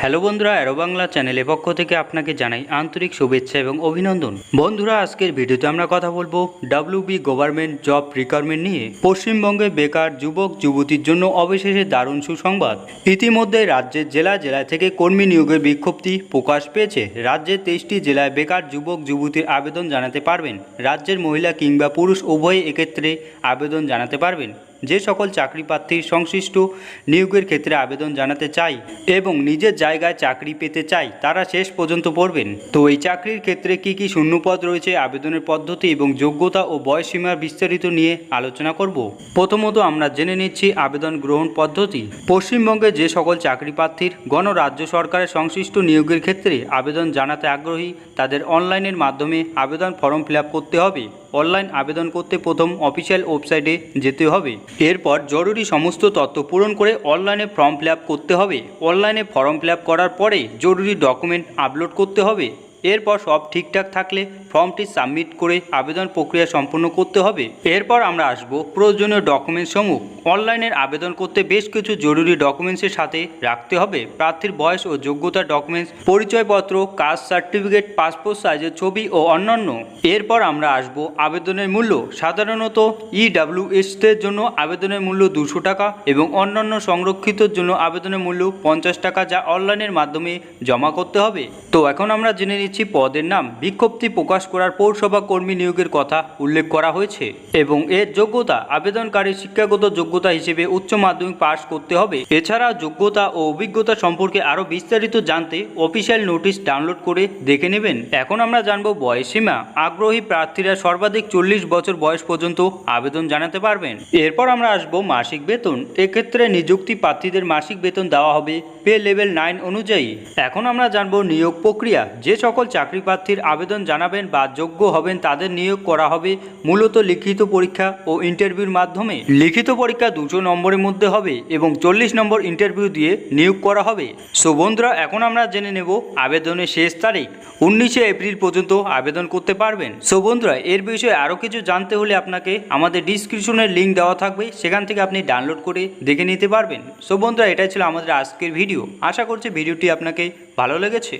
Hello বন্ধুরা, arrow Bangla চ্যানেলের পক্ষ থেকে আপনাকে জানাই আন্তরিক শুভেচ্ছা এবং অভিনন্দন। বন্ধুরা, আজকের ভিডিওতে আমরা কথা বলবো ডাব্লিউবি গভর্নমেন্ট জব রিক্রুটমেন্ট নিয়ে। পশ্চিমবঙ্গে বেকার যুবক যুবতীর জন্য অবশেষে দারুণ সুসংবাদ। ইতিমধ্যে রাজ্যের জেলা থেকে কর্মী নিয়োগের বিজ্ঞপ্তি প্রকাশ পেয়েছে। রাজ্যের 23টি জেলায় বেকার যুবক যুবতীর আবেদন জানাতে পারবেন। রাজ্যের মহিলা কিংবা পুরুষ উভয়ে এক্ষেত্রে আবেদন জানাতে পারবেন। যে সকল চাকরি প্রার্থী সংশ্লিষ্ট নিয়োগের ক্ষেত্রে আবেদন জানাতে চাই এবং নিজের জায়গায় চাকরি পেতে চাই তারা শেষ পর্যন্ত পড়বেন। তো এই চাকরির ক্ষেত্রে কি কি শূন্যপদ রয়েছে, আবেদনের পদ্ধতি এবং যোগ্যতা ও বয়সসীমার বিস্তারিত নিয়ে আলোচনা করব। প্রথমত আমরা জেনে নিচ্ছি আবেদন গ্রহণ পদ্ধতি। পশ্চিমবঙ্গে যে সকল চাকরি প্রার্থীর রাজ্য সরকারের সংশ্লিষ্ট নিয়োগের ক্ষেত্রে আবেদন জানাতে আগ্রহী তাদের অনলাইনের মাধ্যমে আবেদন ফর্ম ফিল আপ করতে হবে। অনলাইন আবেদন করতে প্রথম অফিসিয়াল ওয়েবসাইটে যেতে হবে। এরপর জরুরি সমস্ত তথ্য পূরণ করে অনলাইনে ফর্ম ফিল আপ করতে হবে। অনলাইনে ফর্ম ফিল আপ করার পরে জরুরি ডকুমেন্ট আপলোড করতে হবে। এরপর সব ঠিকঠাক থাকলে ফর্মটি সাবমিট করে আবেদন প্রক্রিয়া সম্পন্ন করতে হবে। এরপর আমরা আসব প্রয়োজনীয় ডকুমেন্টস সমূহ। অনলাইনের আবেদন করতে বেশ কিছু জরুরি ডকুমেন্টসের সাথে রাখতে হবে প্রার্থীর বয়স ও যোগ্যতার ডকুমেন্টস, পরিচয়পত্র, কাস্ট সার্টিফিকেট, পাসপোর্ট সাইজের ছবি ও অন্যান্য। এরপর আমরা আসব আবেদনের মূল্য। সাধারণত ইডাব্লিউএসদের জন্য আবেদনের মূল্য 200 টাকা এবং অন্যান্য সংরক্ষিতর জন্য আবেদনের মূল্য 50 টাকা, যা অনলাইনের মাধ্যমে জমা করতে হবে। তো এখন আমরা জেনে নিচ্ছি পদের নাম। বিজ্ঞপ্তি প্রকাশ করার পৌরসভা কর্মী নিয়োগের কথা উল্লেখ করা হয়েছে এবং এর যোগ্যতা আবেদনকারী শিক্ষাগত যোগ্যতা হিসেবে উচ্চ মাধ্যমিক পাশ করতে হবে। এছাড়া যোগ্যতা ও অভিজ্ঞতা সম্পর্কে আরও বিস্তারিত জানতে অফিসিয়াল নোটিশ ডাউনলোড করে দেখে নেবেন। এখন আমরা জানবো বয়সসীমা। আগ্রহী প্রার্থীরা সর্বাধিক 40 বছর বয়স পর্যন্ত আবেদন জানাতে পারবেন। এরপর আমরা আসবো মাসিক বেতন। এক্ষেত্রে নিযুক্তি প্রার্থীদের মাসিক বেতন দেওয়া হবে পে লেভেল 9 অনুযায়ী। এখন আমরা জানবো নিয়োগ প্রক্রিয়া। যে সকল চাকরি প্রার্থীর আবেদন জানাবেন বা যোগ্য হবেন তাদের নিয়োগ করা হবে মূলত লিখিত পরীক্ষা ও ইন্টারভিউর মাধ্যমে। লিখিত পরীক্ষা 200 নম্বরের মধ্যে হবে এবং 40 নম্বর ইন্টারভিউ দিয়ে নিয়োগ করা হবে। সো বন্ধুরা, এখন আমরা জেনে নেব আবেদনের শেষ তারিখ। 19শে এপ্রিল পর্যন্ত আবেদন করতে পারবেন। সো বন্ধুরা, এর বিষয়ে আরও কিছু জানতে হলে আপনাকে আমাদের ডিসক্রিপশনের লিঙ্ক দেওয়া থাকবে, সেখান থেকে আপনি ডাউনলোড করে দেখে নিতে পারবেন। সো বন্ধুরা, এটাই ছিল আমাদের আজকের ভিডিও। আশা করছি ভিডিওটি আপনাকে ভালো লেগেছে।